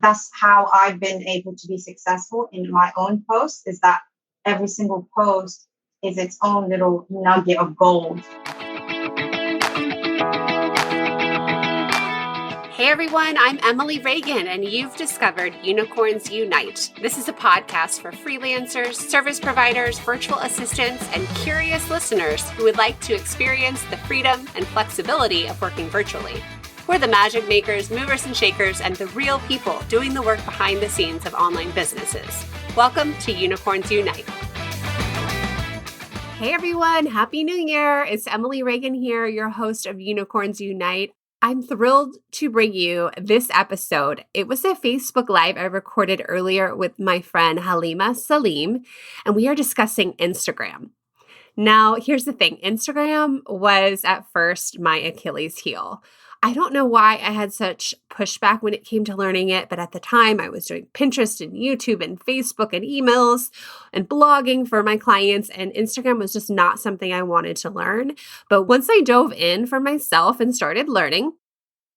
that's how I've been able to be successful in my own posts, is that every single post is its own little nugget of gold. Hey everyone, I'm Emily Reagan, and you've discovered Unicorns Unite. This is a podcast for freelancers, service providers, virtual assistants, and curious listeners who would like to experience the freedom and flexibility of working virtually. We're the magic makers, movers and shakers, and the real people doing the work behind the scenes of online businesses. Welcome to Unicorns Unite. Hey everyone, Happy New Year. It's Emily Reagan here, your host of Unicorns Unite. I'm thrilled to bring you this episode. It was a Facebook Live I recorded earlier with my friend Halima Salim, and we are discussing Instagram. Now, here's the thing. Instagram was at first my Achilles heel. I don't know why I had such pushback when it came to learning it, but at the time I was doing Pinterest and YouTube and Facebook and emails and blogging for my clients, and Instagram was just not something I wanted to learn. But once I dove in for myself and started learning,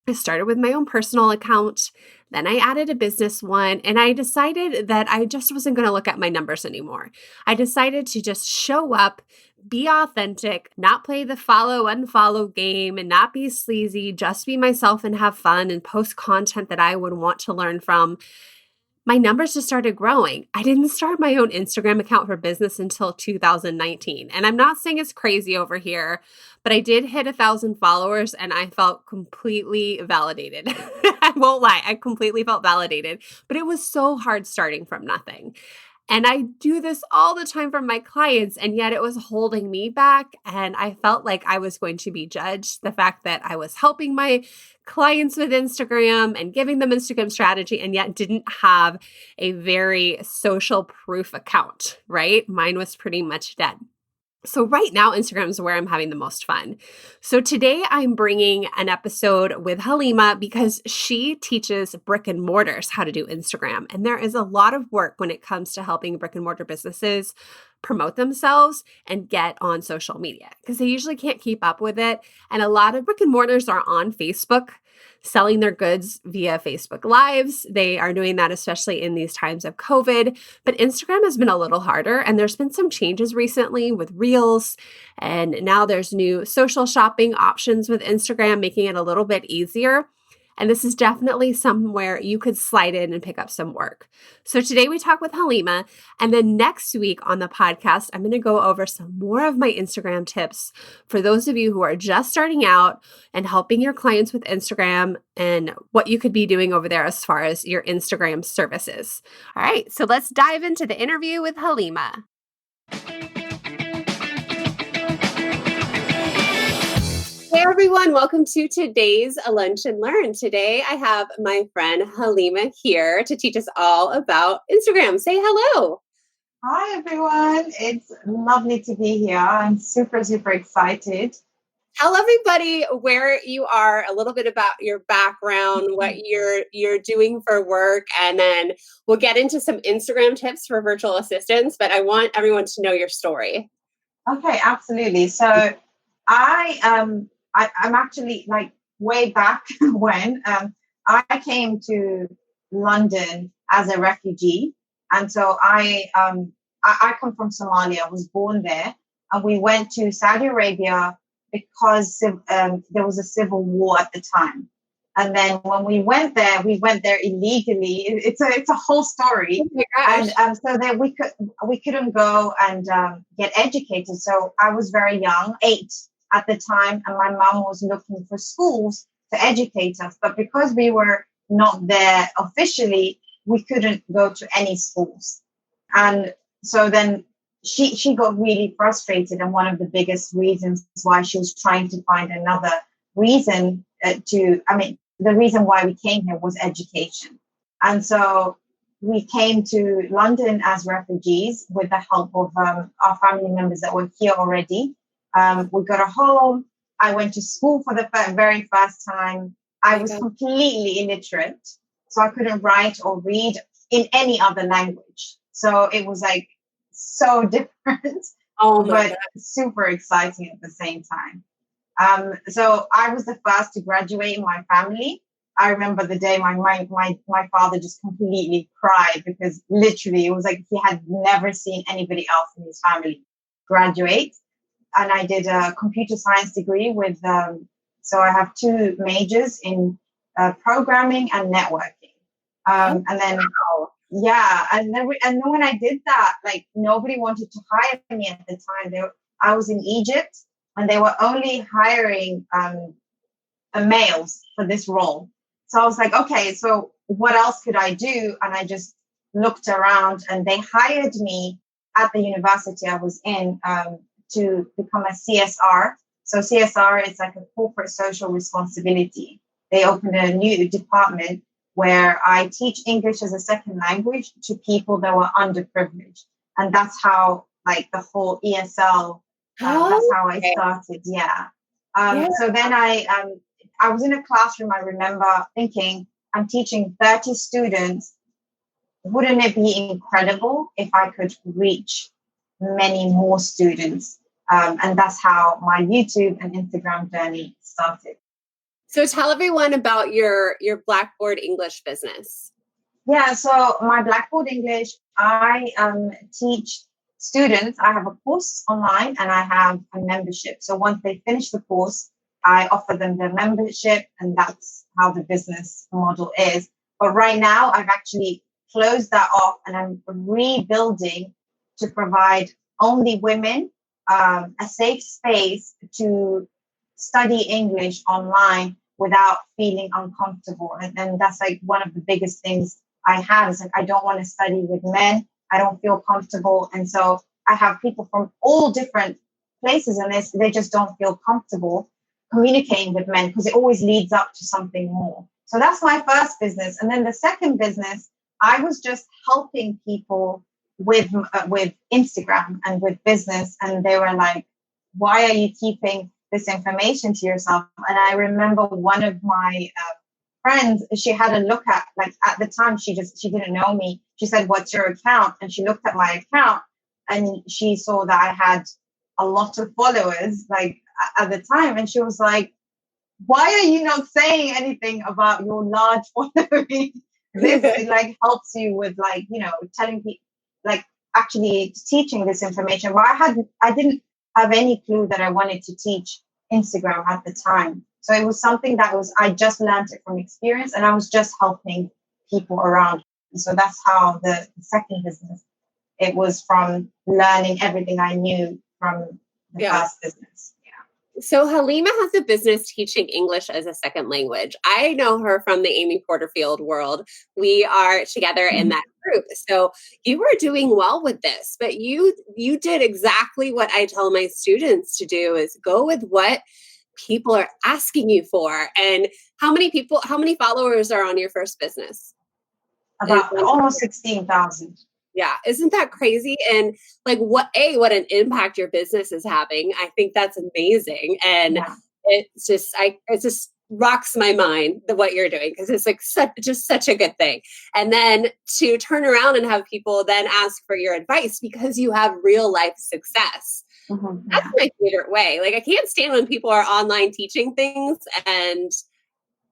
I started with my own personal account, then I added a business one, and I decided that I just wasn't going to look at my numbers anymore. I decided to just show up, be authentic, not play the follow, unfollow game, and not be sleazy, just be myself and have fun and post content that I would want to learn from. My numbers just started growing. I didn't start my own Instagram account for business until 2019. And I'm not saying it's crazy over here, but I did hit 1,000 followers and I felt completely validated. I won't lie, I completely felt validated, but it was so hard starting from nothing. And I do this all the time for my clients, and yet it was holding me back. And I felt like I was going to be judged. The fact that I was helping my clients with Instagram and giving them Instagram strategy, and yet didn't have a very social proof account, right? Mine was pretty much dead. So right now, Instagram is where I'm having the most fun. So today I'm bringing an episode with Halima because she teaches brick and mortars how to do Instagram. And there is a lot of work when it comes to helping brick and mortar businesses promote themselves and get on social media because they usually can't keep up with it. And a lot of brick and mortars are on Facebook selling their goods via Facebook Lives. They are doing that, especially in these times of COVID. But Instagram has been a little harder, and there's been some changes recently with Reels. And now there's new social shopping options with Instagram, making it a little bit easier. And this is definitely somewhere you could slide in and pick up some work. So today we talk with Halima, and then next week on the podcast, I'm going to go over some more of my Instagram tips for those of you who are just starting out and helping your clients with Instagram and what you could be doing over there as far as your Instagram services. All right, so let's dive into the interview with Halima. Hey everyone, welcome to today's Lunch and Learn. Today I have my friend Halima here to teach us all about Instagram. Say hello. Hi everyone, it's lovely to be here. I'm super excited. Tell everybody where you are, a little bit about your background, what you're doing for work, and then we'll get into some Instagram tips for virtual assistants, but I want everyone to know your story. Okay, absolutely. So I'm actually like way back when I came to London as a refugee. And so I come from Somalia. I was born there. And we went to Saudi Arabia because there was a civil war at the time. And then when we went there illegally. It's a whole story. Oh my gosh. And so then we couldn't go and get educated. So I was very young, 8 at the time, and my mom was looking for schools to educate us. But because we were not there officially, we couldn't go to any schools. And so then she got really frustrated. And one of the biggest reasons why she was trying to find another reason the reason why we came here was education. And so we came to London as refugees with the help of our family members that were here already. We got a home. I went to school for the very first time. I was completely illiterate, so I couldn't write or read in any other language. So it was like so different, but super exciting at the same time. So I was the first to graduate in my family. I remember the day my father just completely cried because literally it was like he had never seen anybody else in his family graduate. And I did a computer science degree with, so I have two majors in programming and networking. And then, yeah, and then when I did that, like nobody wanted to hire me at the time. I was in Egypt and they were only hiring males for this role. So I was like, okay, so what else could I do? And I just looked around and they hired me at the university I was in to become a CSR. So CSR is like a corporate social responsibility. They opened a new department where I teach English as a second language to people that were underprivileged. And that's how like the whole ESL, that's how I started. Yeah. So then I was in a classroom. I remember thinking, I'm teaching 30 students. Wouldn't it be incredible if I could reach many more students? And that's how my YouTube and Instagram journey started. So tell everyone about your Blackboard English business. Yeah, so my Blackboard English, I teach students. I have a course online and I have a membership. So once they finish the course, I offer them the membership, and that's how the business model is. But right now, I've actually closed that off and I'm rebuilding to provide only women a safe space to study English online without feeling uncomfortable. And that's like one of the biggest things I have is like, I don't want to study with men. I don't feel comfortable. And so I have people from all different places and they just don't feel comfortable communicating with men because it always leads up to something more. So that's my first business. And then the second business, I was just helping people with Instagram and with business. And they were like, why are you keeping this information to yourself? And I remember one of my friends, she had a look at, like at the time, she didn't know me. She said, what's your account? And she looked at my account and she saw that I had a lot of followers, like at the time. And she was like, why are you not saying anything about your large following? This like helps you with like, you know, telling people, like actually teaching this information. But I didn't have any clue that I wanted to teach Instagram at the time. So it was something that I just learned it from experience and I was just helping people around. And so that's how the second business, it was from learning everything I knew from the first business. So Halima has a business teaching English as a second language. I know her from the Amy Porterfield world. We are together in that group. So you were doing well with this, but you did exactly what I tell my students to do is go with what people are asking you for. And how many followers are on your first business? About almost 16,000. Yeah. Isn't that crazy? And like what an impact your business is having. I think that's amazing. And it just rocks my mind what you're doing because it's like such a good thing. And then to turn around and have people then ask for your advice because you have real life success. Mm-hmm. That's my favorite way. Like I can't stand when people are online teaching things and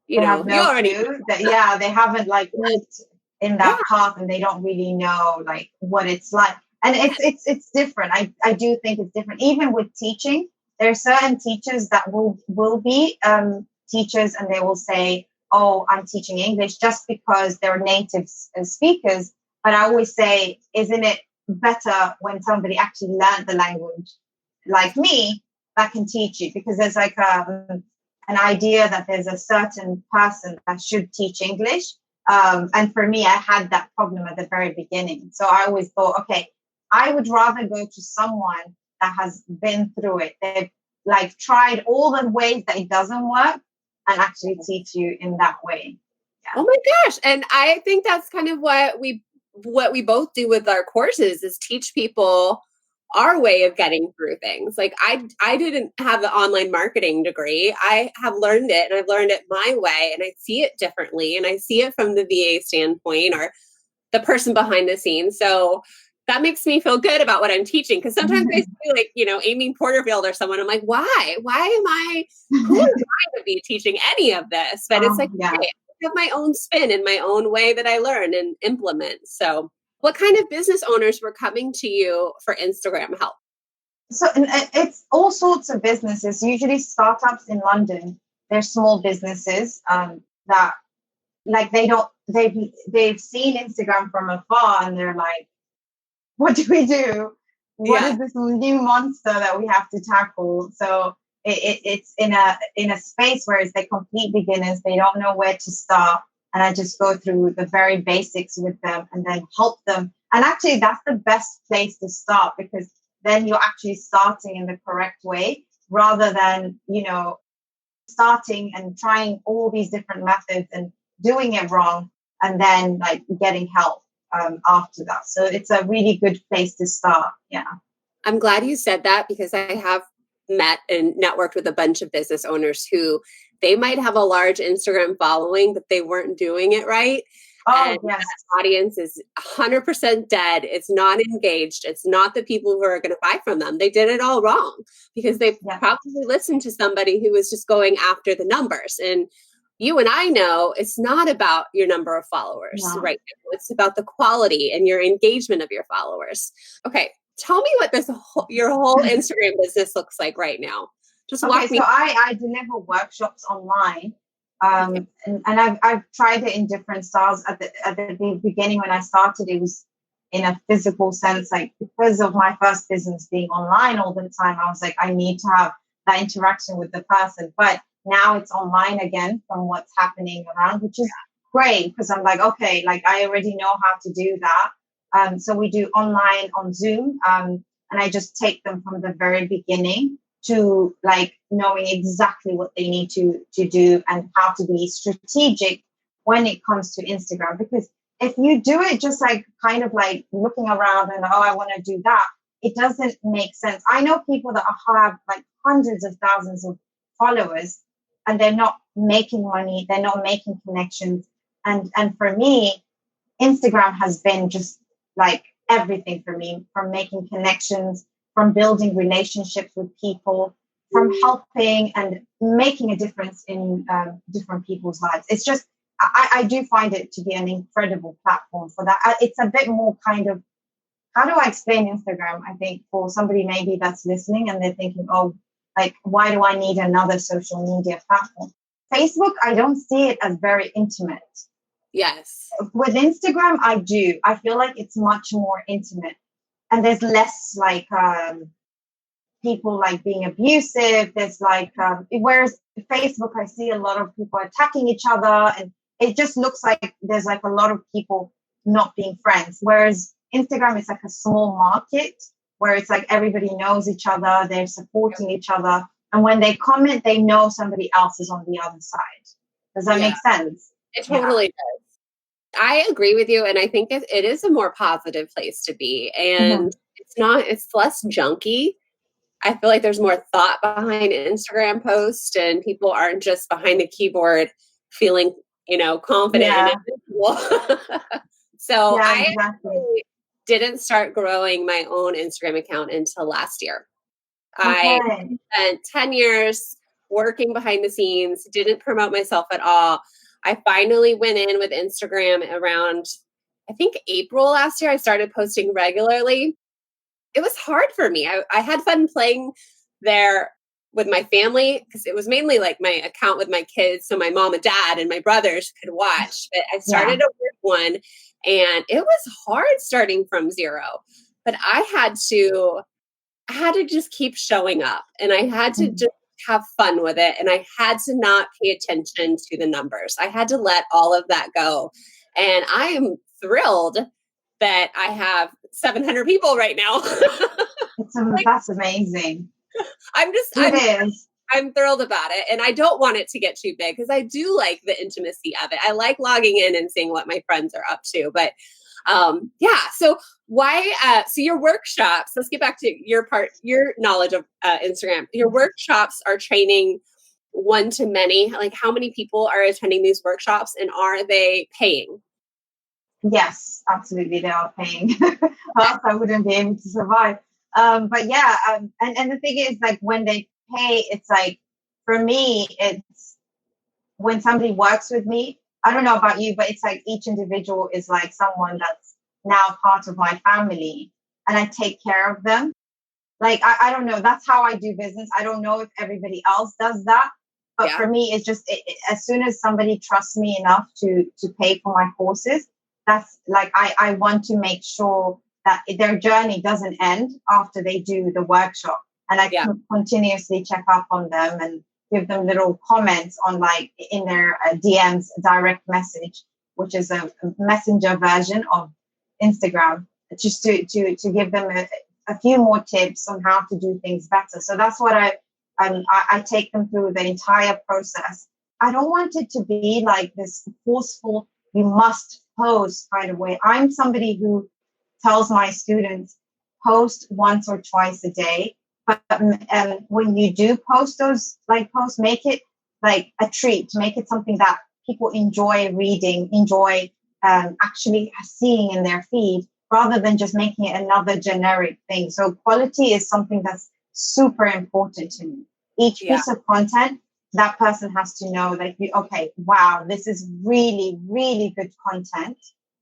you know, you already they haven't like lived in that path and they don't really know like what it's like. And it's different. I do think it's different. Even with teaching, there are certain teachers that will be teachers and they will say, oh, I'm teaching English just because they're native speakers. But I always say, isn't it better when somebody actually learned the language like me that can teach you? Because there's like an idea that there's a certain person that should teach English. And for me, I had that problem at the very beginning. So I always thought, okay, I would rather go to someone that has been through it. They've like tried all the ways that it doesn't work and actually teach you in that way. Yeah. Oh my gosh. And I think that's kind of what we both do with our courses is teach people our way of getting through things. Like I didn't have the online marketing degree. I have learned it and I've learned it my way and I see it differently and I see it from the VA standpoint or the person behind the scenes. So that makes me feel good about what I'm teaching. Cause sometimes I feel like, you know, Amy Porterfield or someone, I'm like, who am I to be teaching any of this? But it's like, okay, have my own spin and my own way that I learn and implement. So what kind of business owners were coming to you for Instagram help? So it's all sorts of businesses, usually startups in London. They're small businesses that like they've seen Instagram from afar and they're like, what do we do? What is this new monster that we have to tackle? So it's in a space where it's like complete beginners. They don't know where to start. And I just go through the very basics with them and then help them. And actually, that's the best place to start because then you're actually starting in the correct way rather than, starting and trying all these different methods and doing it wrong and then like getting help after that. So it's a really good place to start. Yeah. I'm glad you said that because I have met and networked with a bunch of business owners who they might have a large Instagram following, but they weren't doing it right. Oh, and yes. The audience is 100% dead. It's not engaged. It's not the people who are going to buy from them. They did it all wrong because they probably listened to somebody who was just going after the numbers. And you and I know it's not about your number of followers right now. It's about the quality and your engagement of your followers. Okay. Tell me what your whole Instagram business looks like right now. Just walk me. So I deliver workshops online. And I've tried it in different styles. At the beginning when I started, it was in a physical sense, like because of my first business being online all the time, I was like, I need to have that interaction with the person. But now it's online again from what's happening around, which is great because I'm like, okay, like I already know how to do that. So we do online on Zoom, and I just take them from the very beginning to like knowing exactly what they need to do and how to be strategic when it comes to Instagram. Because if you do it just like kind of like looking around and, I want to do that, it doesn't make sense. I know people that have like hundreds of thousands of followers and they're not making money, they're not making connections. And for me, Instagram has been just like everything for me, from making connections, from building relationships with people, from helping and making a difference in different people's lives. It's just, I do find it to be an incredible platform for that. It's a bit more kind of, how do I explain Instagram? I think for somebody maybe that's listening and they're thinking, oh, like, why do I need another social media platform? Facebook, I don't see it as very intimate. Yes. With Instagram, I do. I feel like it's much more intimate. And there's less like people like being abusive. There's like, whereas Facebook, I see a lot of people attacking each other. And it just looks like there's like a lot of people not being friends. Whereas Instagram is like a small market where it's like everybody knows each other. They're supporting each other. And when they comment, they know somebody else is on the other side. Does that make sense? It totally does. I agree with you. And I think it is a more positive place to be. And it's less junky. I feel like there's more thought behind Instagram posts and people aren't just behind the keyboard feeling, confident and invincible. So I actually didn't start growing my own Instagram account until last year. I spent 10 years working behind the scenes, didn't promote myself at all. I finally went in with Instagram around, I think, April last year. I started posting regularly. It was hard for me. I had fun playing there with my family because it was mainly like my account with my kids. So my mom and dad and my brothers could watch. But I started a work one and it was hard starting from zero. But I had to just keep showing up and I had to just have fun with it. And I had to not pay attention to the numbers. I had to let all of that go. And I am thrilled that I have 700 people right now. That's amazing. I'm thrilled about it. And I don't want it to get too big because I do like the intimacy of it. I like logging in and seeing what my friends are up to. But so why, so your workshops, let's get back to your knowledge of Instagram. Your workshops are training one-to-many. Like how many people are attending these workshops and are they paying? Yes, absolutely. They are paying. Else I wouldn't be able to survive. And the thing is like when they pay, it's like, for me, it's when somebody works with me, I don't know about you, but it's like each individual is like someone that's now part of my family, and I take care of them. Like, I don't know. That's how I do business. I don't know if everybody else does that. But Yeah. for me, it's just as soon as somebody trusts me enough to pay for my courses, that's like I want to make sure that their journey doesn't end after they do the workshop. And I Yeah. can continuously check up on them and give them little comments on like in their DMs, direct message, which is a messenger version of Instagram, just to give them a few more tips on how to do things better. So that's what I take them through the entire process. I don't want it to be like this forceful, you must post kind of way. I'm somebody who tells my students, post once or twice a day. But when you do post those like posts, make it like a treat, make it something that people enjoy reading, enjoy actually seeing in their feed, rather than just making it another generic thing. So quality is something that's super important to me. Each piece of content, that person has to know that, okay, wow, this is really, really good content.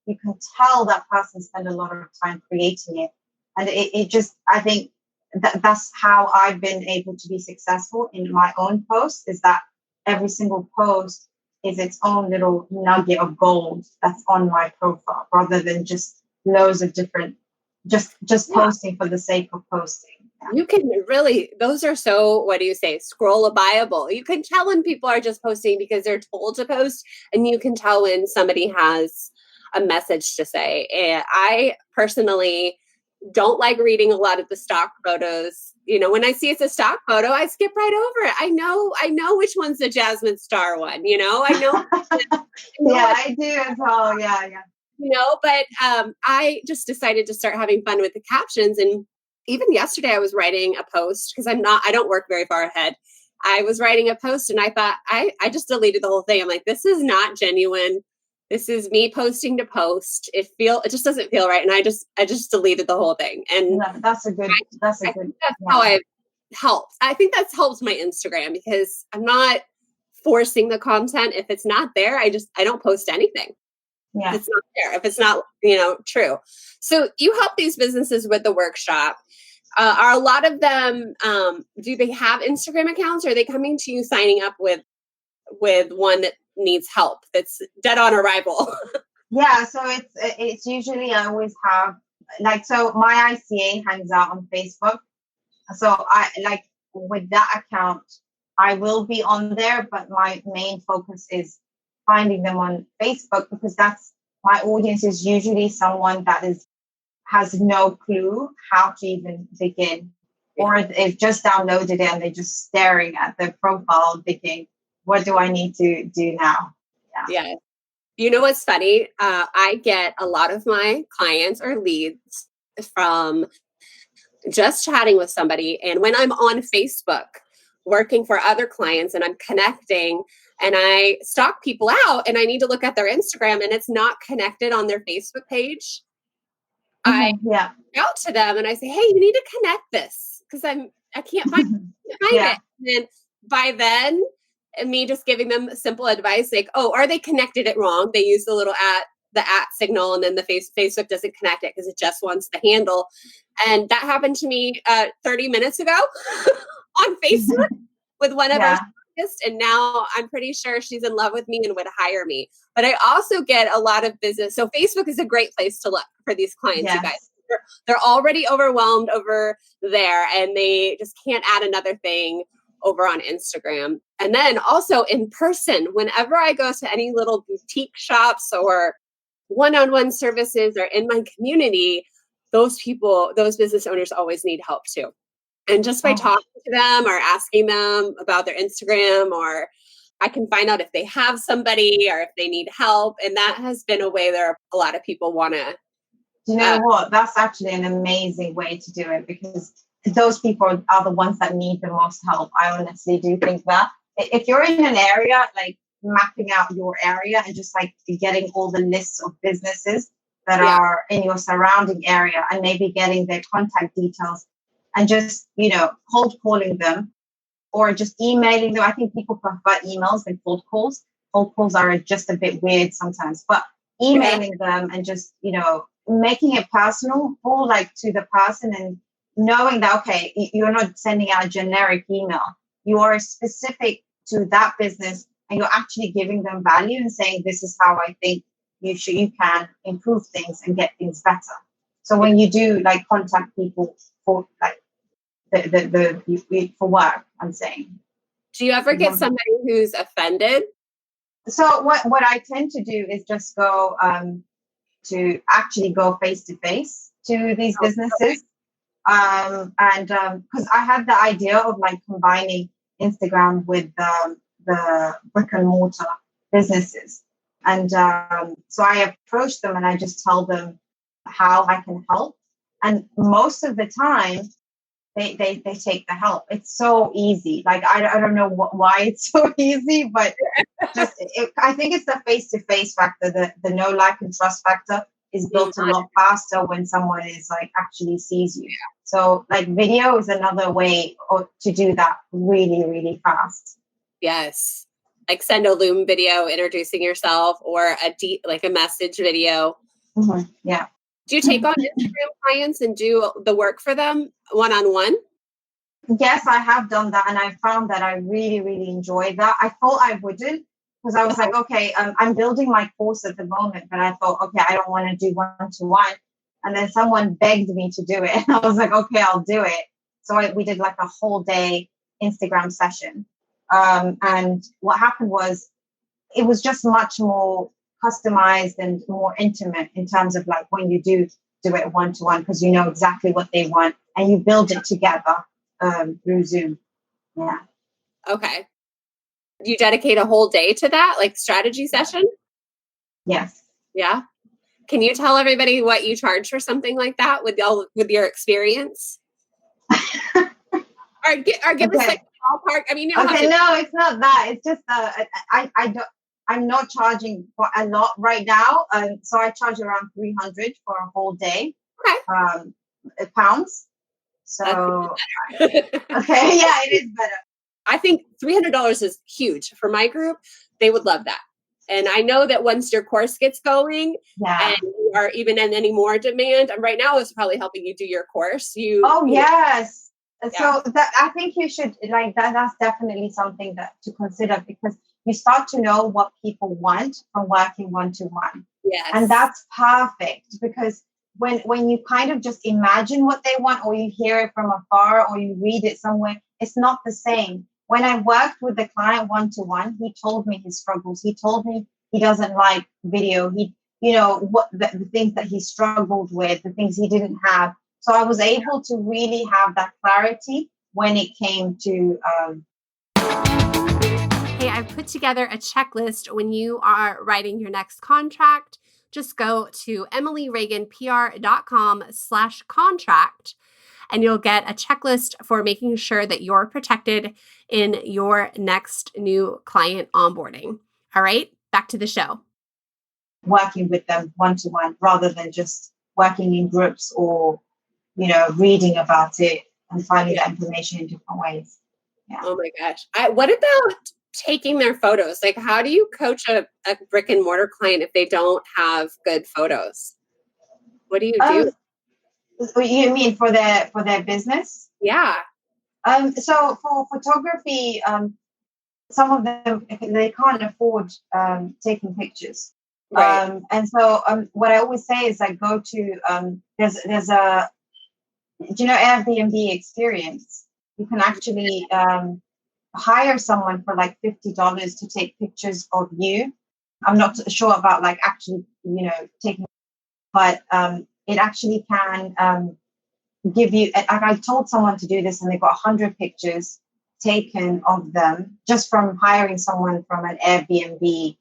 You can tell that person spent a lot of time creating it. And it just, I think that's how I've been able to be successful in my own posts, is that every single post is its own little nugget of gold that's on my profile, rather than just loads of different, just posting for the sake of posting. You can really, those are so, what do you say, scrollable. You can tell when people are just posting because they're told to post, and you can tell when somebody has a message to say. And I personally don't like reading a lot of the stock photos. You know, when I see it's a stock photo, I skip right over it. I know which one's the Jasmine Star one, you know, I know. Yeah, I do as well. Yeah. You know, but I just decided to start having fun with the captions. And even yesterday I was writing a post because I don't work very far ahead. I was writing a post and I thought I just deleted the whole thing. I'm like, this is not genuine. This is me posting to post. It just doesn't feel right. And I just deleted the whole thing. And that's a good. That's how I've helped. I think that's helped my Instagram because I'm not forcing the content. If it's not there, I don't post anything. Yeah. If it's not there, if it's not, true. So you help these businesses with the workshop. Are a lot of them, do they have Instagram accounts? Or are they coming to you signing up with one that needs help, that's dead on arrival? Yeah. So it's usually, I always have so my ICA hangs out on Facebook. So I like with that account, I will be on there, but my main focus is finding them on Facebook, because that's my audience is usually someone that has no clue how to even begin, or they've just downloaded it and they're just staring at their profile thinking, what do I need to do now? Yeah. You know what's funny? I get a lot of my clients or leads from just chatting with somebody. And when I'm on Facebook working for other clients and I'm connecting and I stalk people out and I need to look at their Instagram and it's not connected on their Facebook page, I reach out to them and I say, hey, you need to connect this because I can't find it. And then by then, me just giving them simple advice like, oh, are they connected it wrong? They use the at signal, and then the Facebook doesn't connect it because it just wants the handle. And that happened to me 30 minutes ago on Facebook with one of our stylists, and now I'm pretty sure she's in love with me and would hire me. But I also get a lot of business. So Facebook is a great place to look for these clients, you guys. They're already overwhelmed over there, and they just can't add another thing over on Instagram. And then also in person, whenever I go to any little boutique shops or one-on-one services or in my community, those business owners always need help too. And just by talking to them or asking them about their Instagram, or I can find out if they have somebody or if they need help. And that has been a way there a lot of people want to. Do you know what? That's actually an amazing way to do it, because those people are the ones that need the most help. I honestly do think that if you're in an area, like mapping out your area and just like getting all the lists of businesses that are in your surrounding area and maybe getting their contact details and just, cold calling them or just emailing them. I think people prefer emails than cold calls. cold calls are just a bit weird sometimes, but emailing them and just, making it personal, more like to the person, and knowing that, okay, you're not sending out a generic email. You are specific to that business, and you're actually giving them value and saying, this is how I think you can improve things and get things better. So when you do like contact people for like for work, I'm saying. Do you ever get somebody who's offended? So what I tend to do is just go to actually go face to face to these businesses. And because I had the idea of like combining Instagram with the brick and mortar businesses. And so I approach them and I just tell them how I can help. And most of the time, they take the help. It's so easy. Like, I don't know why it's so easy, but I think it's the face-to-face factor, the know, like, and trust factor is built a lot faster when someone is like actually sees you. So like video is another way to do that really, really fast. Yes. Like send a Loom video introducing yourself, or a message video. Mm-hmm. Yeah. Do you take on Instagram clients and do the work for them one-on-one? Yes, I have done that. And I found that I really, really enjoyed that. I thought I wouldn't, because I was like, okay, I'm building my course at the moment, but I thought, okay, I don't want to do one-to-one. And then someone begged me to do it. And I was like, okay, I'll do it. So we did like a whole day Instagram session. And what happened was it was just much more customized and more intimate in terms of like when you do it one-to-one, because you know exactly what they want and you build it together through Zoom. Yeah. Okay. Do you dedicate a whole day to that, like strategy session? Yes. Yeah. Can you tell everybody what you charge for something like that with your experience? or give us like a ballpark. I mean, okay, no, it's not that. It's just I'm not charging for a lot right now. So I charge around 300 for a whole day. Okay. Pounds. So okay, yeah, it is better. I think $300 is huge for my group. They would love that. And I know that once your course gets going and you are even in any more demand, and right now it's probably helping you do your course. Yes. So that I think you should like that. That's definitely something to consider, because you start to know what people want from working one-to-one. Yes. And that's perfect, because when you kind of just imagine what they want, or you hear it from afar, or you read it somewhere, it's not the same. When I worked with the client one-to-one, he told me his struggles. He told me he doesn't like video. What the things that he struggled with, the things he didn't have. So I was able to really have that clarity when it came to. Hey, I've put together a checklist when you are writing your next contract. Just go to emilyreaganpr.com/contract. And you'll get a checklist for making sure that you're protected in your next new client onboarding. All right, back to the show. Working with them one-to-one rather than just working in groups or, reading about it and finding that information in different ways. Yeah. Oh my gosh. What about taking their photos? Like, how do you coach a brick and mortar client if they don't have good photos? What do you do? You mean for their business? Yeah. So for photography, some of them, they can't afford taking pictures. Right. And so what I always say is I go to there's a Airbnb experience. You can actually hire someone for like $50 to take pictures of you. I'm not sure about like actually taking, but it actually can give you. I told someone to do this, and they got 100 pictures taken of them just from hiring someone from an Airbnb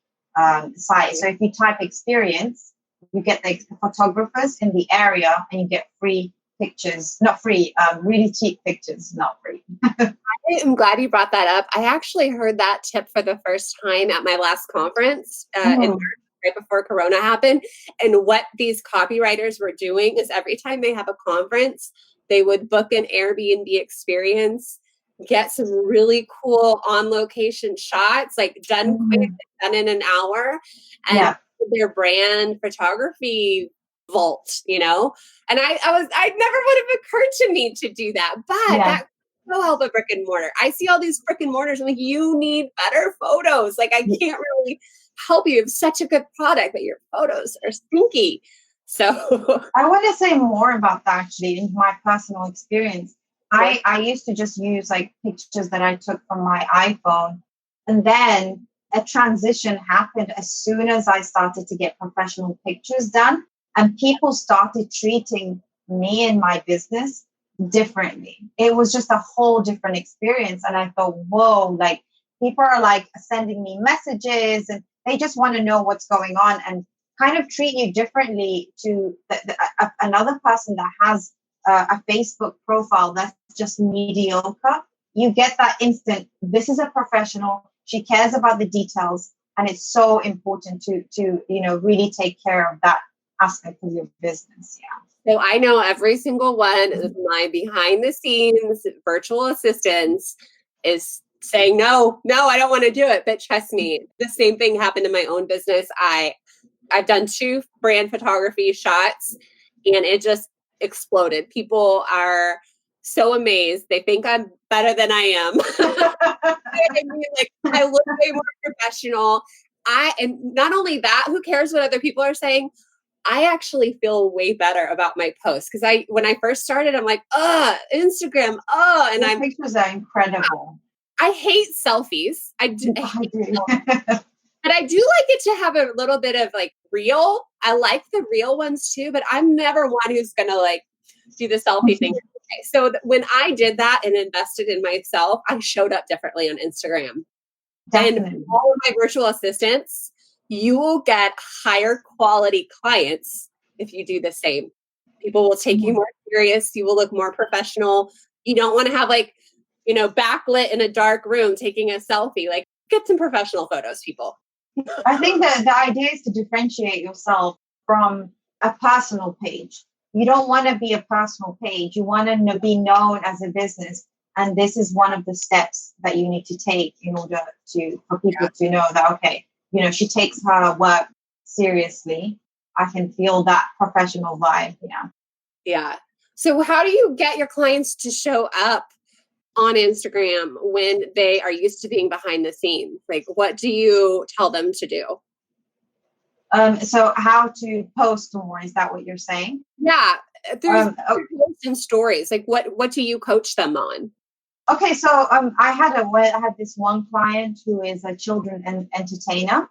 site. So if you type experience, you get the photographers in the area, and you get free pictures. Not free, really cheap pictures, not free. I am glad you brought that up. I actually heard that tip for the first time at my last conference in March, right before Corona happened. And what these copywriters were doing is every time they have a conference, they would book an Airbnb experience get some really cool on location shots, like done quick, done in an hour, and their brand photography vault, you know? And I never would have occurred to me to do that, but that will help a brick and mortar. I see all these brick and mortars. I'm like, you need better photos. Like, I can't really help you. You have such a good product, but your photos are stinky. So I want to say more about that actually in my personal experience. I used to just use like pictures that I took from my iPhone. And then a transition happened as soon as I started to get professional pictures done. And people started treating me and my business differently. It was just a whole different experience. And I thought, whoa, like people are like sending me messages and they just want to know what's going on and kind of treat you differently to another person that has a Facebook profile that's just mediocre. You get that instant, this is a professional. She cares about the details. And it's so important to really take care of that aspect of your business. Yeah. So I know every single one of my behind the scenes virtual assistants is saying, no, I don't want to do it. But trust me, the same thing happened in my own business. I've done 2 brand photography shots and it just exploded. People are so amazed. They think I'm better than I am. I mean, like, I look way more professional. And not only that, who cares what other people are saying? I actually feel way better about my posts because when I first started, I'm like, Instagram, and your pictures are incredible. I hate selfies. I do. But I do like it to have a little bit of like real. I like the real ones too, but I'm never one who's going to like do the selfie thing. So when I did that and invested in myself, I showed up differently on Instagram. Definitely. And all of my virtual assistants, you will get higher quality clients if you do the same. People will take you more serious. You will look more professional. You don't want to have like, backlit in a dark room taking a selfie. Like, get some professional photos, people. I think that the idea is to differentiate yourself from a personal page. You don't want to be a personal page. You want to be known as a business. And this is one of the steps that you need to take in order for people to know that, okay, she takes her work seriously. I can feel that professional vibe. Yeah. So how do you get your clients to show up on Instagram when they are used to being behind the scenes? Like, what do you tell them to do? So how to post more, is that what you're saying? Yeah. There's posts and stories. Like, what do you coach them on? Okay, so I had this one client who is a children entertainer,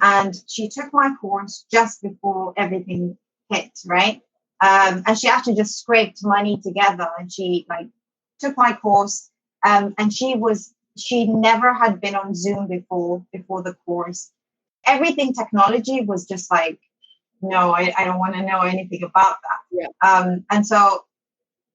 and she took my course just before everything hit, right? And she actually just scraped money together, and she took my course. And she never had been on Zoom before the course. Everything technology was just like, no, I don't want to know anything about that. Yeah. And so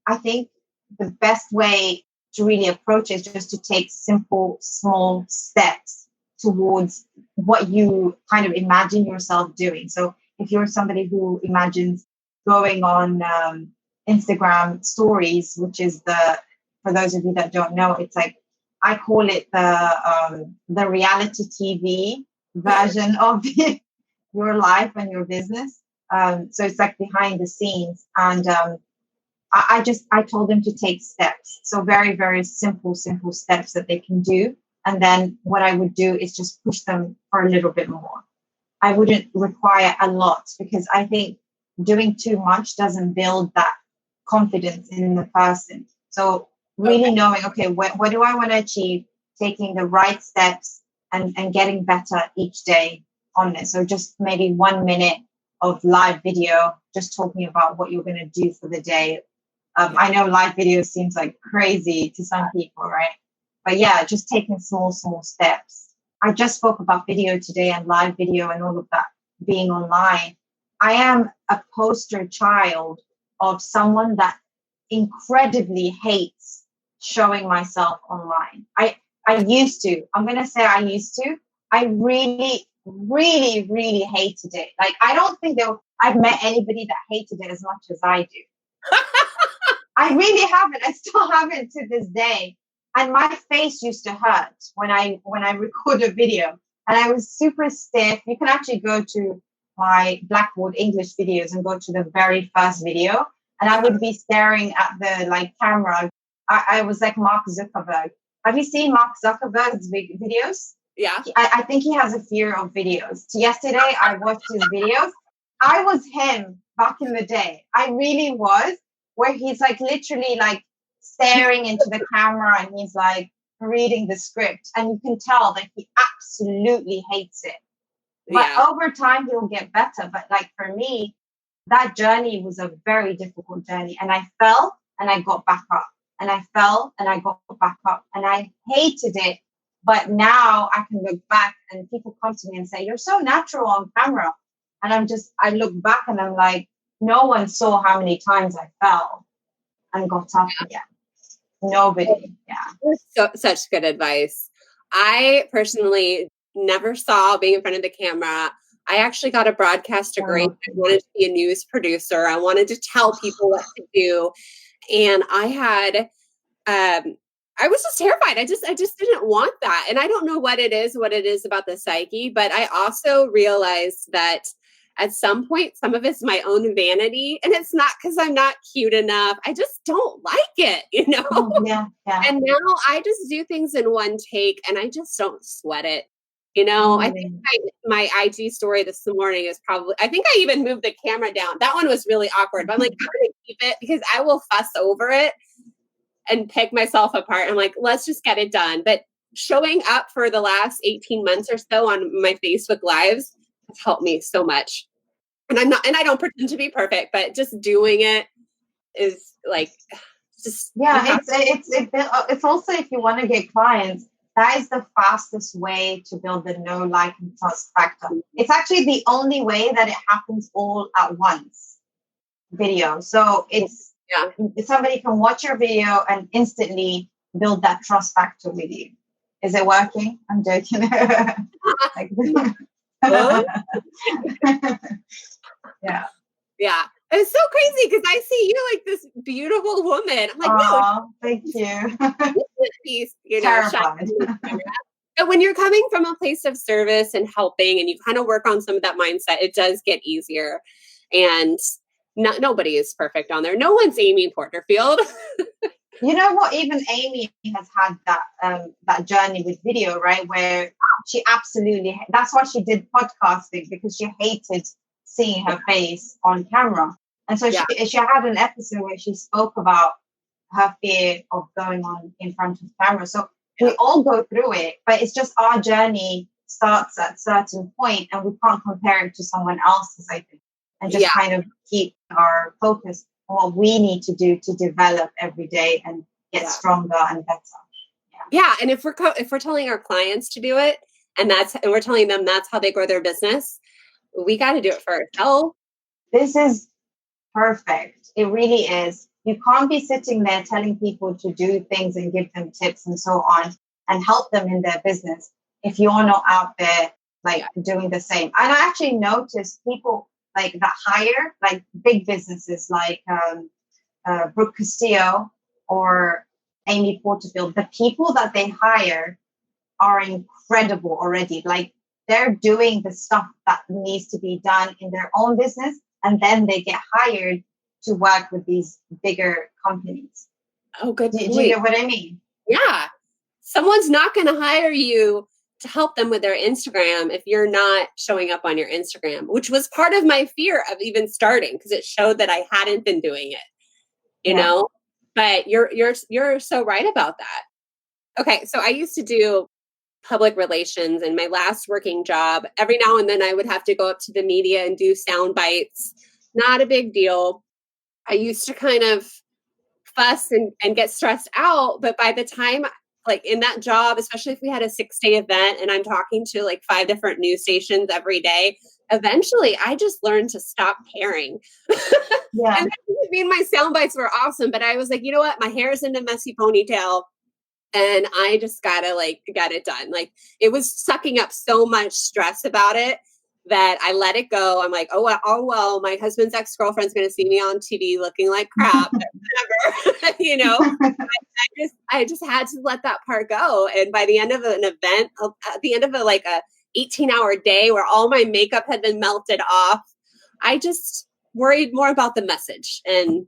I think the best way to really approach it is just to take simple, small steps towards what you kind of imagine yourself doing. So if you're somebody who imagines going on Instagram stories, which is for those of you that don't know, it's like, I call it the reality TV version of your life and your business. So it's like behind the scenes. And I told them to take steps. So very, very simple steps that they can do. And then what I would do is just push them for a little bit more. I wouldn't require a lot because I think doing too much doesn't build that confidence in the person. So really knowing, okay, what do I want to achieve? Taking the right steps and getting better each day on this. So just maybe 1 minute of live video, just talking about what you're going to do for the day. I know live video seems like crazy to some people, right? But yeah, just taking small steps. I just spoke about video today and live video and all of that being online. I am a poster child of someone that incredibly hates showing myself online. I used to. I'm going to say I used to. I really, really, really hated it. Like, I don't think I've met anybody that hated it as much as I do. I really haven't. I still haven't to this day. And my face used to hurt when I record a video, and I was super stiff. You can actually go to my Blackboard English videos and go to the very first video, and I would be staring at the like camera. I was like Mark Zuckerberg. Have you seen Mark Zuckerberg's videos? Yeah. I think he has a fear of videos. Yesterday, I watched his videos. I was him back in the day. I really was, where he's like literally like staring into the camera and he's like reading the script. And you can tell that he absolutely hates it. But over time, he'll get better. But like for me, that journey was a very difficult journey. And I fell and I got back up. And I fell and I got back up. And I hated it. But now I can look back and people come to me and say, you're so natural on camera. And I look back and I'm like, no one saw how many times I fell and got up again. Nobody. Yeah. Such good advice. I personally never saw being in front of the camera. I actually got a broadcast degree. I wanted to be a news producer. I wanted to tell people what to do. And I was just terrified. I just didn't want that. And I don't know what it is about the psyche, but I also realized that at some point, some of it's my own vanity, and it's not because I'm not cute enough. I just don't like it, you know? Yeah. And now I just do things in one take and I just don't sweat it. You know, I think my IG story this morning is I think I even moved the camera down. That one was really awkward, but I'm like, I'm going to keep it because I will fuss over it and pick myself apart. I'm like, let's just get it done. But showing up for the last 18 months or so on my Facebook Lives has helped me so much. And I don't pretend to be perfect, but just doing it is like, it's also, if you want to get clients, that is the fastest way to build the know, like, and trust factor. It's actually the only way that it happens all at once. Video. So somebody can watch your video and instantly build that trust factor with you. Is it working? I'm joking. Yeah. It's so crazy because I see you like this beautiful woman. I'm like, no, thank you. Terrified. But when you're coming from a place of service and helping and you kind of work on some of that mindset, it does get easier. And nobody is perfect on there. No one's Amy Porterfield. You know what? Even Amy has had that journey with video, right? Where she absolutely, that's why she did podcasting, because she hated seeing her face on camera. And so she had an episode where she spoke about her fear of going on in front of camera. So we all go through it, but it's just our journey starts at a certain point and we can't compare it to someone else's, I think, and just kind of keep our focus on what we need to do to develop every day and get stronger and better. Yeah. And if we're telling our clients to do it and we're telling them that's how they grow their business, we got to do it for ourselves. This is perfect. It really is. You can't be sitting there telling people to do things and give them tips and so on and help them in their business if you're not out there like doing the same. And I actually noticed people like that hire like big businesses like Brooke Castillo or Amy Porterfield. The people that they hire are incredible already. Like they're doing the stuff that needs to be done in their own business, and then they get hired to work with these bigger companies. Oh, good. Do you get what I mean? Yeah. Someone's not going to hire you to help them with their Instagram if you're not showing up on your Instagram, which was part of my fear of even starting because it showed that I hadn't been doing it, you know, but you're so right about that. Okay. So I used to do public relations in my last working job. Every now and then I would have to go up to the media and do sound bites. Not a big deal. I used to kind of fuss and get stressed out. But by the time, like in that job, especially if we had a 6-day event and I'm talking to like 5 different news stations every day, eventually I just learned to stop caring. Yeah. And I mean, my sound bites were awesome, but I was like, you know what? My hair is in a messy ponytail and I just gotta get it done. Like it was sucking up so much stress about it that I let it go. I'm like, oh well, my husband's ex-girlfriend's going to see me on TV looking like crap, whatever, I just had to let that part go. And by the end of an event, at the end of a 18-hour day where all my makeup had been melted off, I just worried more about the message, and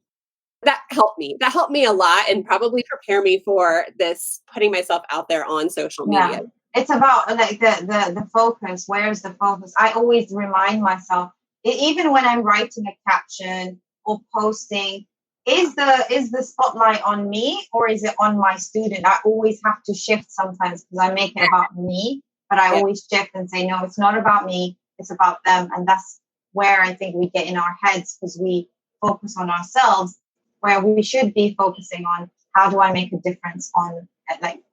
that helped me. That helped me a lot, and probably prepare me for this putting myself out there on social media. It's about like the focus. Where's the focus? I always remind myself, even when I'm writing a caption or posting, is the spotlight on me or is it on my student? I always have to shift sometimes because I make it about me, but I always shift and say, no, it's not about me, it's about them. And that's where I think we get in our heads because we focus on ourselves, where we should be focusing on how do I make a difference on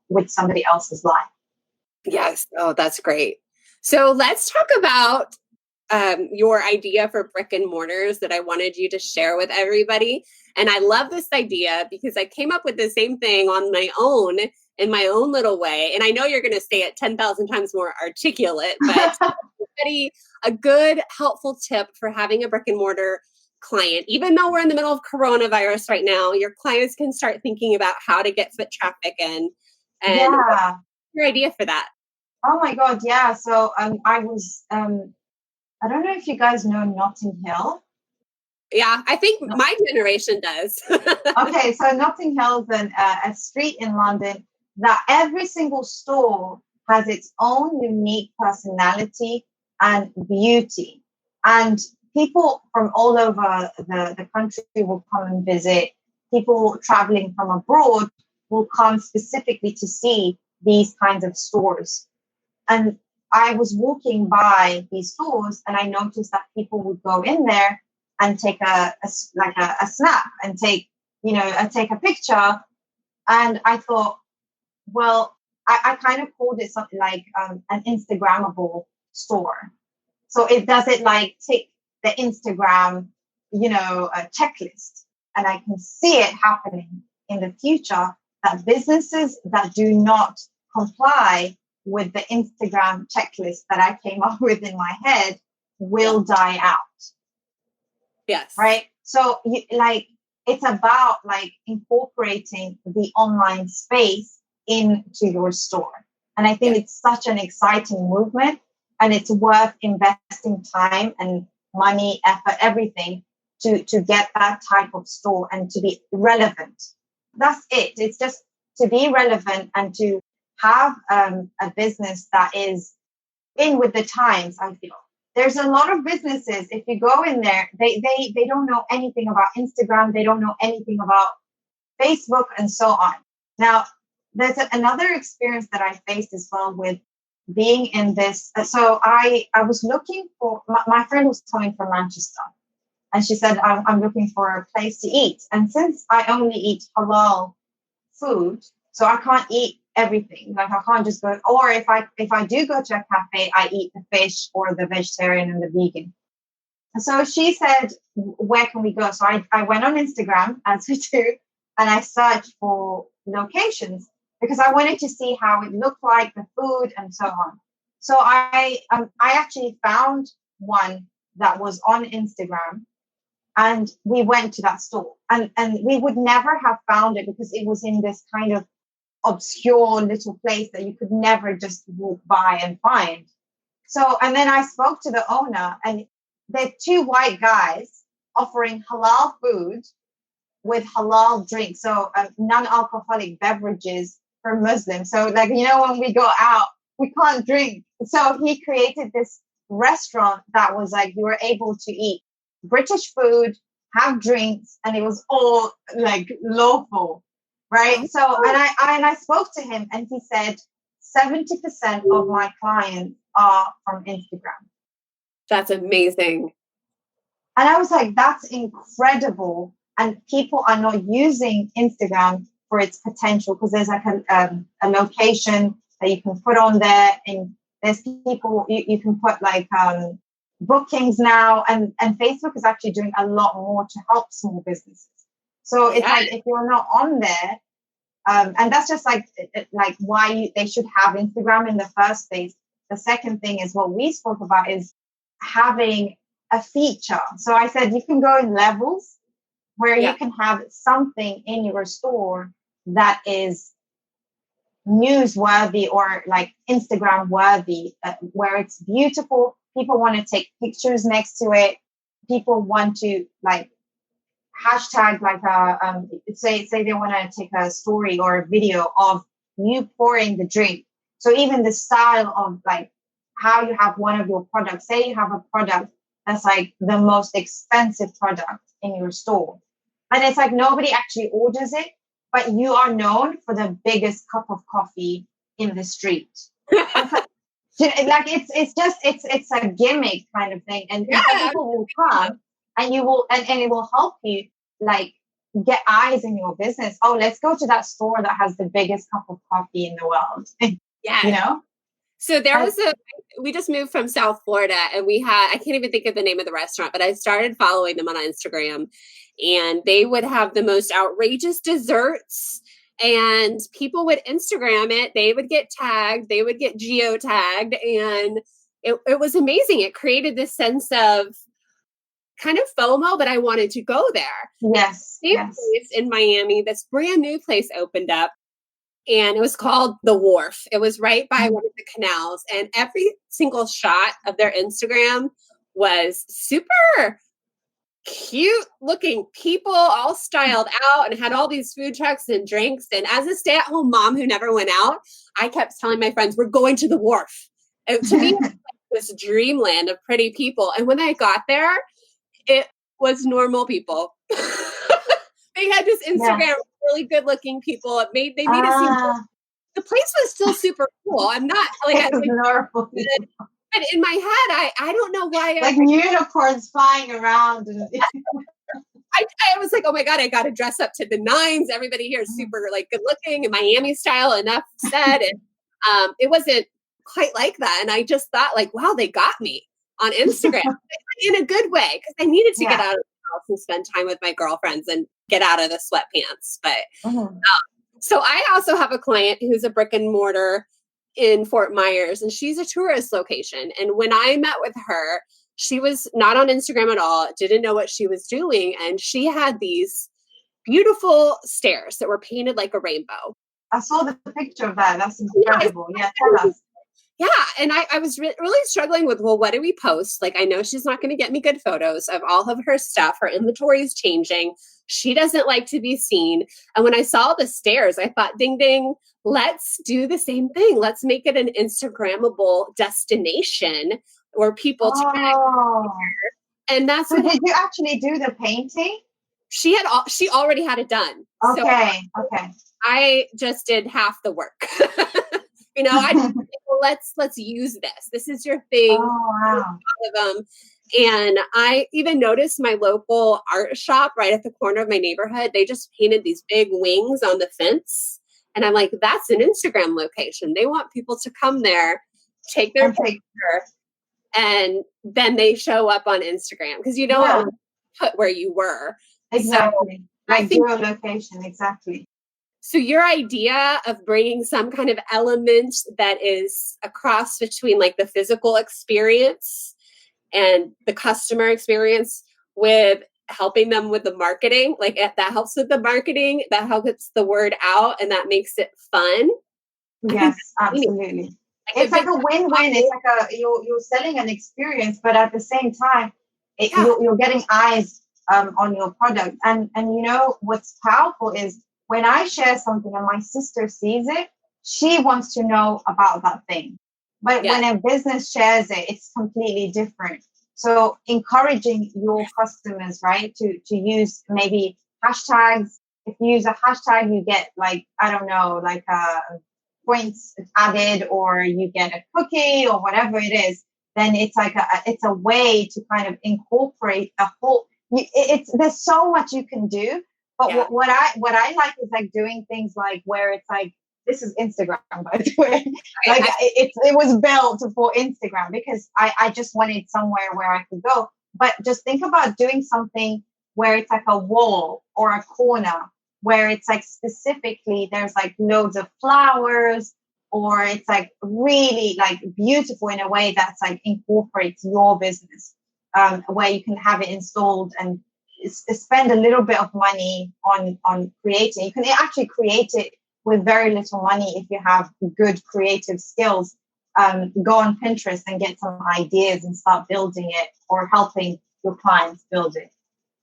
with somebody else's life. Yes. Oh, that's great. So let's talk about your idea for brick and mortars that I wanted you to share with everybody. And I love this idea because I came up with the same thing on my own in my own little way. And I know you're going to say it 10,000 times more articulate, but a good, helpful tip for having a brick and mortar client. Even though we're in the middle of coronavirus right now, your clients can start thinking about how to get foot traffic in. And what's your idea for that? Oh my God, yeah. So I was I don't know if you guys know Notting Hill. Yeah, I think my generation does. Okay, so Notting Hill is a street in London that every single store has its own unique personality and beauty. And people from all over the country will come and visit. People traveling from abroad will come specifically to see these kinds of stores. And I was walking by these stores and I noticed that people would go in there and take a snap and take a picture. And I thought, well, I kind of called it something like an Instagrammable store. So it does it like tick the Instagram, a checklist. And I can see it happening in the future that businesses that do not comply with the Instagram checklist that I came up with in my head will die out. Yes. Right. So it's about incorporating the online space into your store. And I think it's such an exciting movement and it's worth investing time and money, effort, everything to get that type of store and to be relevant. That's it. It's just to be relevant and to have a business that is in with the times, I feel. There's a lot of businesses, if you go in there, they don't know anything about Instagram. They don't know anything about Facebook and so on. Now, there's another experience that I faced as well with being in this. So I was looking for, my friend was coming from Manchester and she said, I'm looking for a place to eat. And since I only eat halal food, so I can't eat everything. Like I can't just go, or if I do go to a cafe, I eat the fish or the vegetarian and the vegan. So she said, where can we go? So I went on Instagram, as we do, and I searched for locations because I wanted to see how it looked like, the food and so on. So I actually found one that was on Instagram and we went to that store and we would never have found it because it was in this kind of obscure little place that you could never just walk by and find. So, and then I spoke to the owner and they're two white guys offering halal food with halal drinks. So non-alcoholic beverages for Muslims. So when we go out, we can't drink. So he created this restaurant that was like, you were able to eat British food, have drinks, and it was all lawful. Right. So, and I spoke to him and he said 70% of my clients are from Instagram. That's amazing. And I was like, that's incredible. And people are not using Instagram for its potential because there's a location that you can put on there. And there's people, you can put bookings now. And Facebook is actually doing a lot more to help small businesses. So it's if you're not on there, and that's just why they should have Instagram in the first place. The second thing is what we spoke about is having a feature. So I said, you can go in levels where you can have something in your store that is newsworthy or like Instagram worthy, where it's beautiful. People want to take pictures next to it. People want to like hashtag like say they want to take a story or a video of you pouring the drink. So even the style of like how you have one of your products, say you have a product that's like the most expensive product in your store, and it's like nobody actually orders it, but you are known for the biggest cup of coffee in the street. Like it's a gimmick kind of thing, and people will come and you will and it will help you like get eyes in your business. Oh, let's go to that store that has the biggest cup of coffee in the world. Yeah. You know? So we just moved from South Florida and I can't even think of the name of the restaurant, but I started following them on Instagram, and they would have the most outrageous desserts, and people would Instagram it. They would get tagged, they would get geotagged, and it was amazing. It created this sense of kind of FOMO, but I wanted to go there. Yes. Place in Miami, this brand new place opened up, and it was called the Wharf. It was right by one of the canals, and every single shot of their Instagram was super cute looking people, all styled out, and had all these food trucks and drinks. And as a stay-at-home mom who never went out, I kept telling my friends, we're going to the Wharf. And to me, it was like this dreamland of pretty people. And when I got there, it was normal people. They had this Instagram really good looking people. They made it seem the place was still super cool. I'm not like but in my head, I don't know why like unicorns flying around. I was like, oh my God, I got to dress up to the nines. Everybody here is super like good looking and Miami style, enough said. And it wasn't quite like that. And I just thought like, wow, they got me on Instagram in a good way, because I needed to get out of the house and spend time with my girlfriends and get out of the sweatpants. But so I also have a client who's a brick and mortar in Fort Myers, and she's a tourist location. And when I met with her, she was not on Instagram at all, didn't know what she was doing. And she had these beautiful stairs that were painted like a rainbow. I saw the picture of that. That's incredible. Yeah, tell us. Yeah. And I was really struggling with, well, what do we post? Like, I know she's not going to get me good photos of all of her stuff. Her inventory is changing. She doesn't like to be seen. And when I saw the stairs, I thought, ding, ding, let's do the same thing. Let's make it an Instagrammable destination where people tag. And that's so did you actually do the painting? She already had it done. Okay. I just did half the work. You know, I just, well, let's use this. This is your thing. Oh, wow. And I even noticed my local art shop right at the corner of my neighborhood. They just painted these big wings on the fence. And I'm like, that's an Instagram location. They want people to come there, take their picture, and then they show up on Instagram, because you don't want to put where you were. Exactly. So like your location. Exactly. So your idea of bringing some kind of element that is a cross between like the physical experience and the customer experience with helping them with the marketing, like that helps with the marketing, that helps the word out, and that makes it fun. Yes, absolutely. It's like a win-win. It's like you're selling an experience, but at the same time, you're getting eyes on your product. And you know what's powerful is when I share something and my sister sees it, she wants to know about that thing. But when a business shares it, it's completely different. So encouraging your customers, right, to use maybe hashtags. If you use a hashtag, you get like, I don't know, like points added, or you get a cookie or whatever it is. Then it's like it's a way to kind of incorporate a whole. There's so much you can do. But what I like is like doing things like where it's like, this is Instagram, by the way. Like it was built for Instagram because I just wanted somewhere where I could go. But just think about doing something where it's like a wall or a corner where it's like specifically there's like loads of flowers or it's like really like beautiful in a way that's like incorporates your business, where you can have it installed and spend a little bit of money on creating. You can actually create it with very little money if you have good creative skills. Go on Pinterest and get some ideas and start building it or helping your clients build it.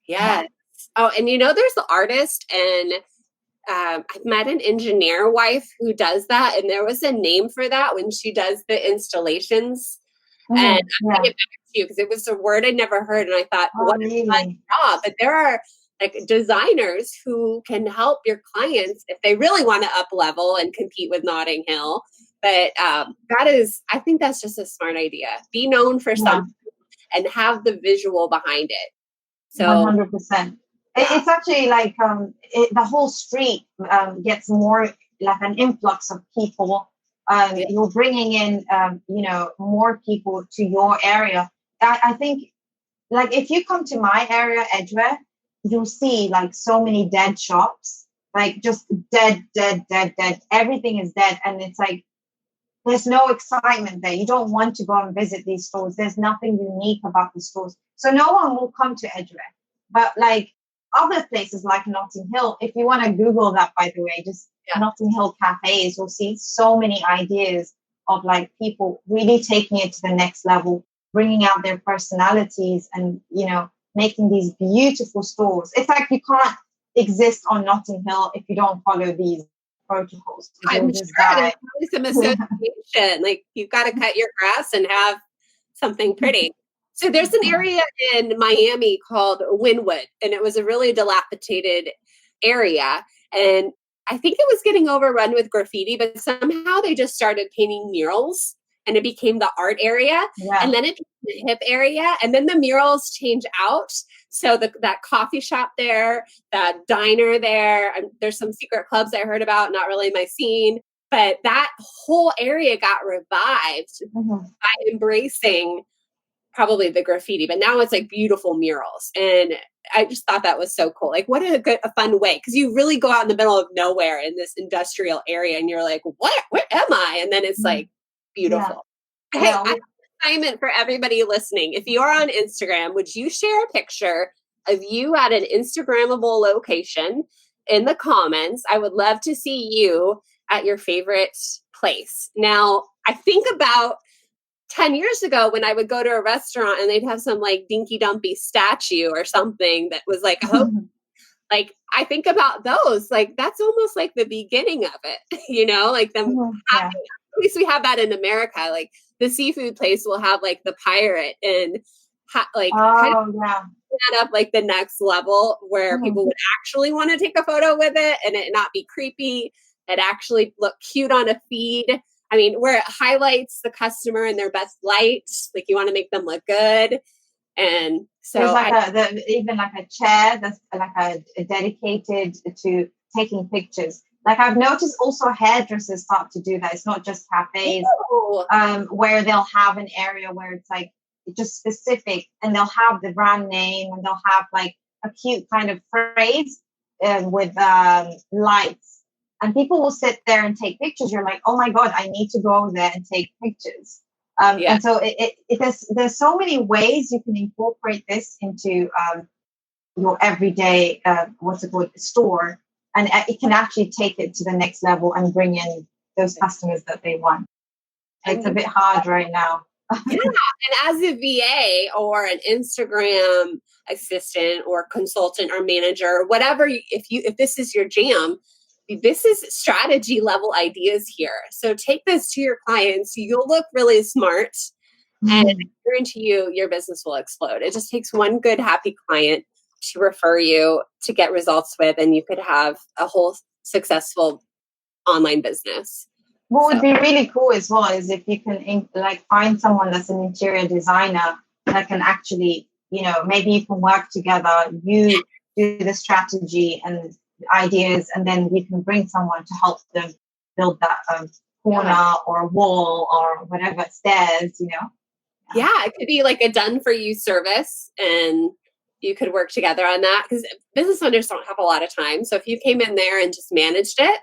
Yes. Oh, and there's the artist, and I've met an engineer wife who does that, and there was a name for that when she does the installations. And I'm going to get back to you because it was a word I'd never heard, and I thought, what a fun job. But there are like designers who can help your clients if they really want to up level and compete with Notting Hill. But I think that's just a smart idea. Be known for something and have the visual behind it. So 100%. It's actually like the whole street gets more like an influx of people. You're bringing in, more people to your area. I think, like, if you come to my area, Edgware, you'll see like so many dead shops, like just dead. Everything is dead, and it's like there's no excitement there. You don't want to go and visit these stores. There's nothing unique about the stores, so no one will come to Edgware. But like other places like Notting Hill, if you want to Google that, by the way, just Notting Hill cafes, you'll see so many ideas of like people really taking it to the next level, bringing out their personalities and, making these beautiful stores. It's like you can't exist on Notting Hill if you don't follow these protocols. I'm sure there's probably some association. Like you've got to cut your grass and have something pretty. So there's an area in Miami called Wynwood, and it was a really dilapidated area. And I think it was getting overrun with graffiti, but somehow they just started painting murals and it became the art area. Yeah. And then it became the hip area. And then the murals change out. So that coffee shop there, that diner there, there's some secret clubs I heard about, not really my scene. But that whole area got revived by embracing probably the graffiti, but now it's like beautiful murals. And I just thought that was so cool. Like what a fun way. Cause you really go out in the middle of nowhere in this industrial area and you're like, where am I? And then it's like beautiful. Yeah. Hey, I have an assignment for everybody listening. If you're on Instagram, would you share a picture of you at an Instagrammable location in the comments? I would love to see you at your favorite place. Now I think about 10 years ago when I would go to a restaurant and they'd have some like dinky dumpy statue or something that was like, like I think about those, like that's almost like the beginning of it, like them having, at least we have that in America. Like the seafood place will have like the pirate and kind of that up like the next level where people would actually want to take a photo with it and it not be creepy. It actually look cute on a feed. I mean, where it highlights the customer in their best light, like you want to make them look good. And so there's like even like a chair that's like a dedicated to taking pictures. Like I've noticed also hairdressers start to do that. It's not just cafes where they'll have an area where it's like just specific and they'll have the brand name and they'll have like a cute kind of phrase with lights. And people will sit there and take pictures. You're like, oh my God, I need to go there and take pictures. And so there's so many ways you can incorporate this into your everyday, store. And it can actually take it to the next level and bring in those customers that they want. It's a bit hard right now. And as a VA or an Instagram assistant or consultant or manager, whatever, if this is your jam, this is strategy level ideas here. So take this to your clients. You'll look really smart. And I guarantee you, your business will explode. It just takes one good, happy client to refer you to get results with, and you could have a whole successful online business. What would be really cool as well is if you can find someone that's an interior designer that can actually, maybe you can work together. You do the strategy and ideas, and then you can bring someone to help them build that corner or wall or whatever stairs, it could be like a done for you service, and you could work together on that because business owners don't have a lot of time. So if you came in there and just managed it,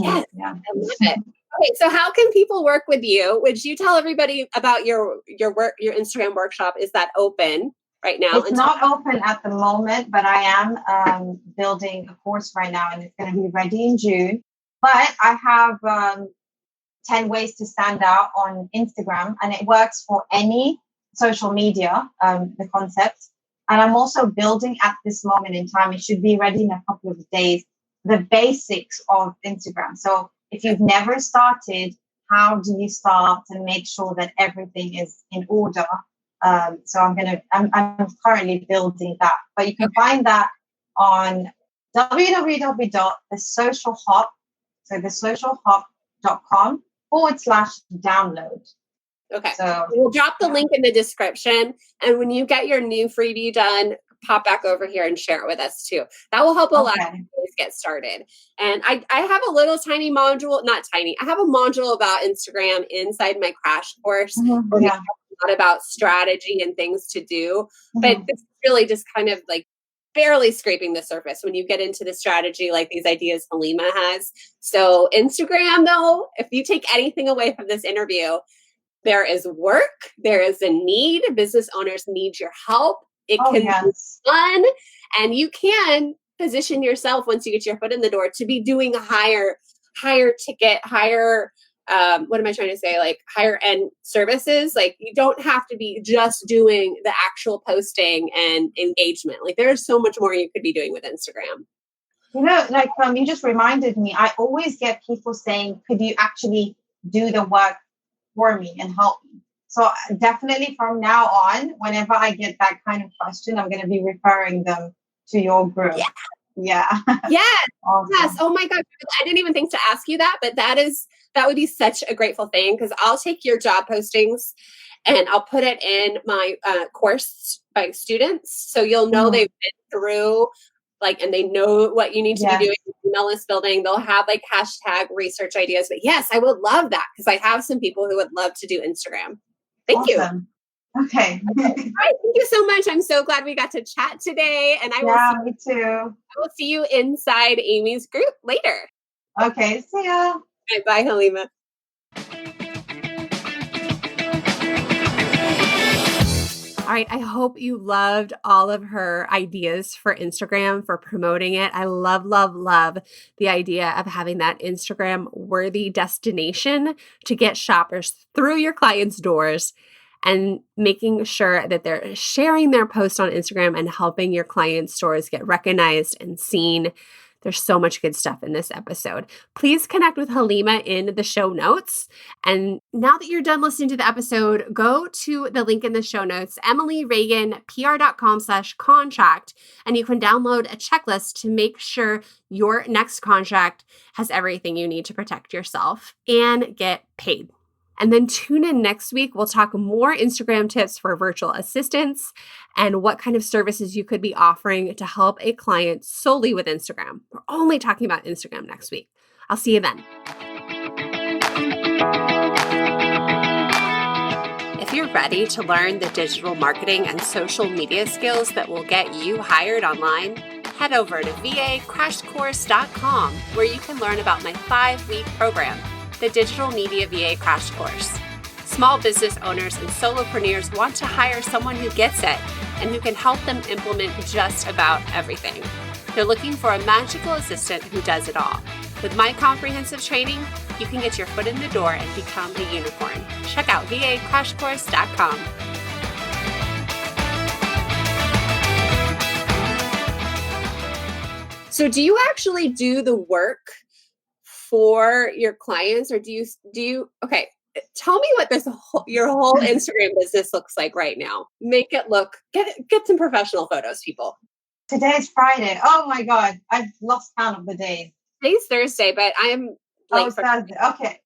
I love it. Okay, so how can people work with you? Would you tell everybody about your work, your Instagram workshop? Is that open right now? It's not open at the moment, but I am building a course right now, and it's going to be ready in June. But I have 10 ways to stand out on Instagram, and it works for any social media, the concept. And I'm also building at this moment in time, it should be ready in a couple of days, the basics of Instagram. So if you've never started, how do you start and make sure that everything is in order? So I'm currently building that, but you can find that on www.thesocialhop, so thesocialhop.com/download. Okay. So we'll drop the link in the description. And when you get your new freebie done, pop back over here and share it with us too. That will help a lot of people get started. And I have a little tiny module, not tiny, I have a module about Instagram inside my crash course where we talk a lot about strategy and things to do. But it's really just kind of like barely scraping the surface when you get into the strategy, like these ideas Halima has. So Instagram, though, if you take anything away from this interview, there is work, there is a need, business owners need your help. It can be fun, and you can position yourself once you get your foot in the door to be doing higher ticket, higher, what am I trying to say? Like higher end services. Like you don't have to be just doing the actual posting and engagement. Like there's so much more you could be doing with Instagram. You know, like you just reminded me, I always get people saying, could you actually do the work for me and help me? So definitely from now on, whenever I get that kind of question, I'm going to be referring them to your group. Yeah. Yes. Awesome. Yes. Oh my God. I didn't even think to ask you that, but that would be such a grateful thing, because I'll take your job postings and I'll put it in my course by students. So you'll know they've been through and they know what you need to be doing. Email list building. They'll have like hashtag research ideas. But yes, I would love that, because I have some people who would love to do Instagram. Thank you. Okay. All right. Thank you so much. I'm so glad we got to chat today. And I me too. I will see you inside Amy's group later. Okay. See ya. Right, bye, Halima. All right. I hope you loved all of her ideas for Instagram, for promoting it. I love, love, love the idea of having that Instagram worthy destination to get shoppers through your clients' doors, and making sure that they're sharing their post on Instagram and helping your clients' stores get recognized and seen. There's so much good stuff in this episode. Please connect with Halima in the show notes. And now that you're done listening to the episode, go to the link in the show notes, emilyreaganpr.com/contract, and you can download a checklist to make sure your next contract has everything you need to protect yourself and get paid. And then tune in next week. We'll talk more Instagram tips for virtual assistants and what kind of services you could be offering to help a client solely with Instagram. We're only talking about Instagram next week. I'll see you then. If you're ready to learn the digital marketing and social media skills that will get you hired online, head over to vacrashcourse.com, where you can learn about my 5-week program, the Digital Media VA Crash Course. Small business owners and solopreneurs want to hire someone who gets it and who can help them implement just about everything. They're looking for a magical assistant who does it all. With my comprehensive training, you can get your foot in the door and become a unicorn. Check out vacrashcourse.com. So do you actually do the work for your clients, or do you okay, tell me what your whole Instagram business looks like right now. Make it look, get some professional photos, people. Today's Friday. Oh my God, I've lost count of the days. Today's Thursday, but I'm late Thursday. Okay,